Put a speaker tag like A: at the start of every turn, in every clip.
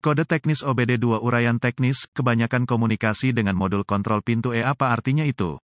A: Kode teknis OBD2 uraian teknis, kebanyakan komunikasi dengan modul kontrol pintu apa artinya itu?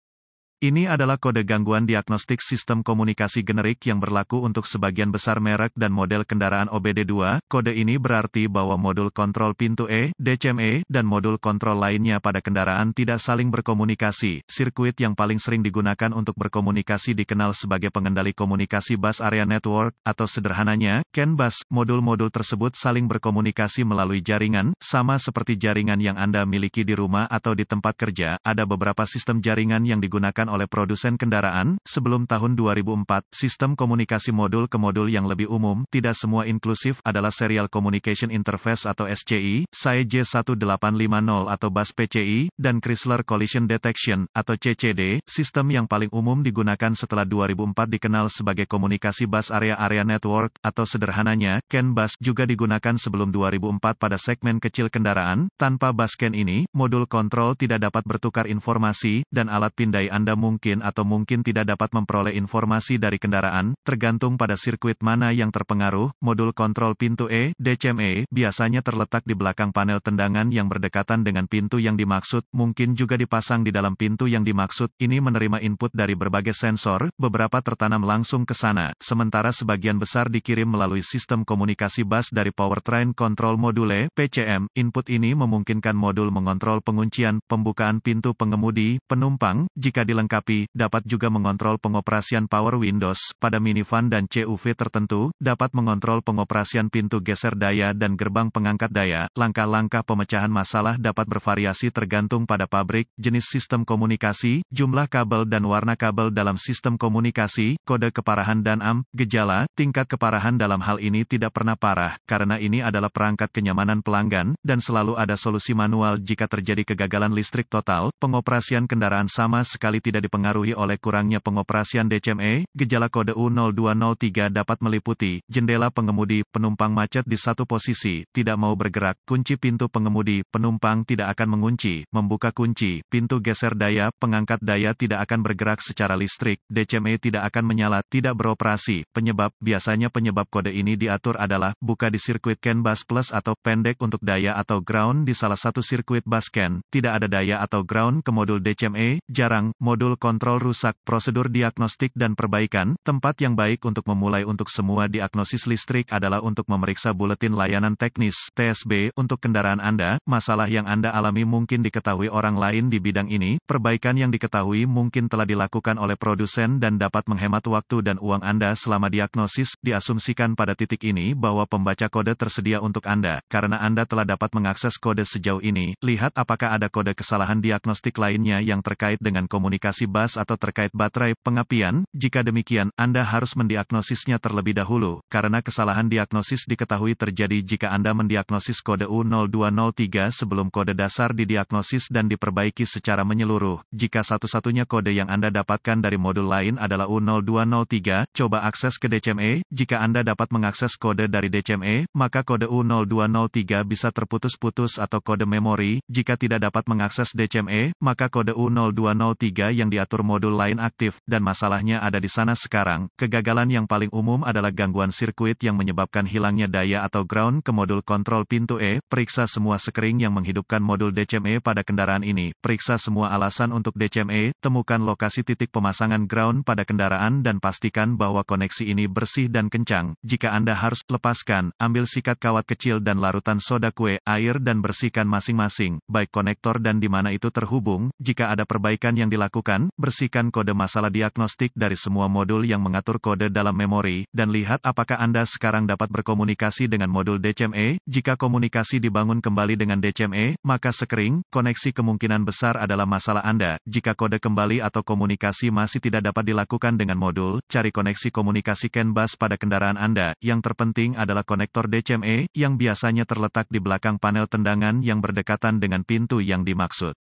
A: Ini adalah kode gangguan diagnostik sistem komunikasi generik yang berlaku untuk sebagian besar merek dan model kendaraan OBD2. Kode ini berarti bahwa modul kontrol pintu DCME, dan modul kontrol lainnya pada kendaraan tidak saling berkomunikasi. Sirkuit yang paling sering digunakan untuk berkomunikasi dikenal sebagai pengendali komunikasi bus area network, atau sederhananya, CAN bus. Modul-modul tersebut saling berkomunikasi melalui jaringan, sama seperti jaringan yang Anda miliki di rumah atau di tempat kerja. Ada beberapa sistem jaringan yang digunakan oleh produsen kendaraan. Sebelum tahun 2004, sistem komunikasi modul ke modul yang lebih umum, tidak semua inklusif, adalah Serial Communication Interface atau SCI, SAE J1850 atau bus PCI, dan Chrysler Collision Detection, atau CCD. Sistem yang paling umum digunakan setelah 2004 dikenal sebagai komunikasi bus area network, atau sederhananya, CAN bus, juga digunakan sebelum 2004 pada segmen kecil kendaraan. Tanpa bus CAN ini, modul kontrol tidak dapat bertukar informasi, dan alat pindai Anda mungkin atau mungkin tidak dapat memperoleh informasi dari kendaraan, tergantung pada sirkuit mana yang terpengaruh. Modul kontrol pintu DCME, biasanya terletak di belakang panel tendangan yang berdekatan dengan pintu yang dimaksud, mungkin juga dipasang di dalam pintu yang dimaksud. Ini menerima input dari berbagai sensor, beberapa tertanam langsung ke sana, sementara sebagian besar dikirim melalui sistem komunikasi bus dari Powertrain Control Module, PCM. Input ini memungkinkan modul mengontrol penguncian, pembukaan pintu pengemudi, penumpang, jika dilengkapi, dapat juga mengontrol pengoperasian power windows pada minivan dan CUV tertentu, dapat mengontrol pengoperasian pintu geser daya dan gerbang pengangkat daya. Langkah-langkah pemecahan masalah dapat bervariasi tergantung pada pabrik, jenis sistem komunikasi, jumlah kabel dan warna kabel dalam sistem komunikasi, kode keparahan dan gejala. Tingkat keparahan dalam hal ini tidak pernah parah, karena ini adalah perangkat kenyamanan pelanggan, dan selalu ada solusi manual jika terjadi kegagalan listrik total. Pengoperasian kendaraan sama sekali tidak dipengaruhi oleh kurangnya pengoperasian DCME. Gejala kode U0203 dapat meliputi jendela pengemudi, penumpang macet di satu posisi, tidak mau bergerak, kunci pintu pengemudi, penumpang tidak akan mengunci, membuka kunci, pintu geser daya, pengangkat daya tidak akan bergerak secara listrik, DCME tidak akan menyala, tidak beroperasi. Penyebab, biasanya penyebab kode ini diatur adalah, buka di sirkuit CAN bus plus atau pendek untuk daya atau ground di salah satu sirkuit bus CAN, tidak ada daya atau ground ke modul DCME, jarang, modul kontrol rusak. Prosedur diagnostik dan perbaikan. Tempat yang baik untuk memulai untuk semua diagnosis listrik adalah untuk memeriksa buletin layanan teknis (TSB) untuk kendaraan Anda. Masalah yang Anda alami mungkin diketahui orang lain di bidang ini. Perbaikan yang diketahui mungkin telah dilakukan oleh produsen dan dapat menghemat waktu dan uang Anda selama diagnosis. Diasumsikan pada titik ini bahwa pembaca kode tersedia untuk Anda. Karena Anda telah dapat mengakses kode sejauh ini, lihat apakah ada kode kesalahan diagnostik lainnya yang terkait dengan komunikasi bus atau terkait baterai pengapian. Jika demikian, Anda harus mendiagnosisnya terlebih dahulu, karena kesalahan diagnosis diketahui terjadi jika Anda mendiagnosis kode U0203 sebelum kode dasar didiagnosis dan diperbaiki secara menyeluruh. Jika satu-satunya kode yang Anda dapatkan dari modul lain adalah U0203, coba akses ke DCME. Jika Anda dapat mengakses kode dari DCME, maka kode U0203 bisa terputus-putus atau kode memori. Jika tidak dapat mengakses DCME, maka kode U0203 yang diatur modul lain aktif, dan masalahnya ada di sana sekarang. Kegagalan yang paling umum adalah gangguan sirkuit yang menyebabkan hilangnya daya atau ground ke modul kontrol pintu Periksa semua sekring yang menghidupkan modul DCME pada kendaraan ini. Periksa semua alasan untuk DCME, temukan lokasi titik pemasangan ground pada kendaraan dan pastikan bahwa koneksi ini bersih dan kencang. Jika Anda harus, lepaskan, ambil sikat kawat kecil dan larutan soda kue, air dan bersihkan masing-masing, baik konektor dan di mana itu terhubung. Jika ada perbaikan yang dilakukan, bersihkan kode masalah diagnostik dari semua modul yang mengatur kode dalam memori, dan lihat apakah Anda sekarang dapat berkomunikasi dengan modul DCME. Jika komunikasi dibangun kembali dengan DCME, maka sekring, koneksi kemungkinan besar adalah masalah Anda. Jika kode kembali atau komunikasi masih tidak dapat dilakukan dengan modul, cari koneksi komunikasi CAN bus pada kendaraan Anda. Yang terpenting adalah konektor DCME, yang biasanya terletak di belakang panel tendangan yang berdekatan dengan pintu yang dimaksud.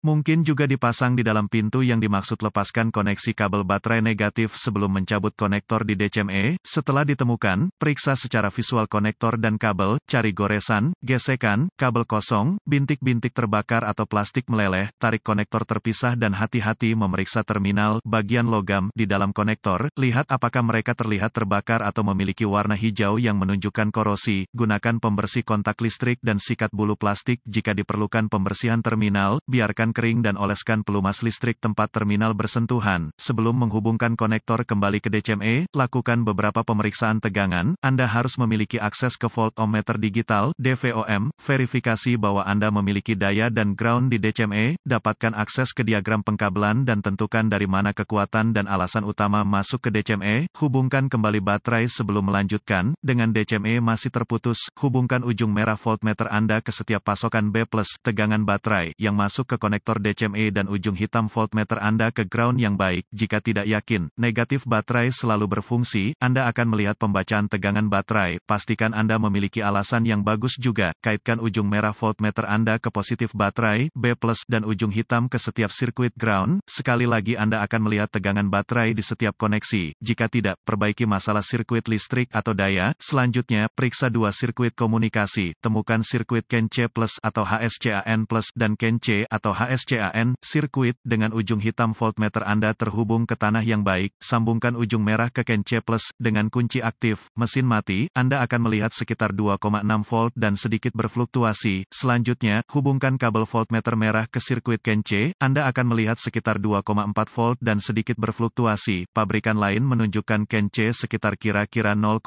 A: Mungkin juga dipasang di dalam pintu yang dimaksud. Lepaskan koneksi kabel baterai negatif sebelum mencabut konektor di DCME. Setelah ditemukan, periksa secara visual konektor dan kabel, cari goresan, gesekan, kabel kosong, bintik-bintik terbakar atau plastik meleleh, tarik konektor terpisah dan hati-hati memeriksa terminal, bagian logam, di dalam konektor, lihat apakah mereka terlihat terbakar atau memiliki warna hijau yang menunjukkan korosi. Gunakan pembersih kontak listrik dan sikat bulu plastik jika diperlukan pembersihan terminal, biarkan kering dan oleskan pelumas listrik tempat terminal bersentuhan. Sebelum menghubungkan konektor kembali ke DCME, lakukan beberapa pemeriksaan tegangan. Anda harus memiliki akses ke voltmeter digital, DVOM, verifikasi bahwa Anda memiliki daya dan ground di DCME, dapatkan akses ke diagram pengkabelan dan tentukan dari mana kekuatan dan alasan utama masuk ke DCME, hubungkan kembali baterai sebelum melanjutkan. Dengan DCME masih terputus, hubungkan ujung merah voltmeter Anda ke setiap pasokan B+ tegangan baterai yang masuk ke konektor DCME dan ujung hitam voltmeter Anda ke ground yang baik. Jika tidak yakin, negatif baterai selalu berfungsi, Anda akan melihat pembacaan tegangan baterai. Pastikan Anda memiliki alasan yang bagus juga. Kaitkan ujung merah voltmeter Anda ke positif baterai, B+, dan ujung hitam ke setiap sirkuit ground. Sekali lagi Anda akan melihat tegangan baterai di setiap koneksi. Jika tidak, perbaiki masalah sirkuit listrik atau daya. Selanjutnya, periksa dua sirkuit komunikasi. Temukan sirkuit CAN C+ atau HSCAN+ dan CAN C atau HSCAN, sirkuit dengan ujung hitam voltmeter Anda terhubung ke tanah yang baik. Sambungkan ujung merah ke CAN C+ dengan kunci aktif. Mesin mati, Anda akan melihat sekitar 2,6 volt dan sedikit berfluktuasi. Selanjutnya, hubungkan kabel voltmeter merah ke sirkuit CAN C. Anda akan melihat sekitar 2,4 volt dan sedikit berfluktuasi. Pabrikan lain menunjukkan CAN C sekitar kira-kira 0,5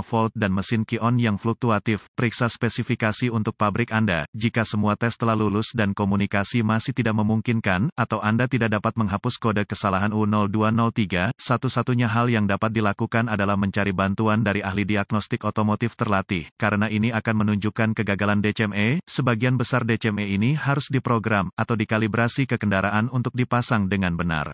A: volt dan mesin Ki-on yang fluktuatif. Periksa spesifikasi untuk pabrik Anda. Jika semua tes telah lulus dan komunikasi masih tidak memungkinkan, atau Anda tidak dapat menghapus kode kesalahan U0203, satu-satunya hal yang dapat dilakukan adalah mencari bantuan dari ahli diagnostik otomotif terlatih. Karena ini akan menunjukkan kegagalan DCME, sebagian besar DCME ini harus diprogram atau dikalibrasi ke kendaraan untuk dipasang dengan benar.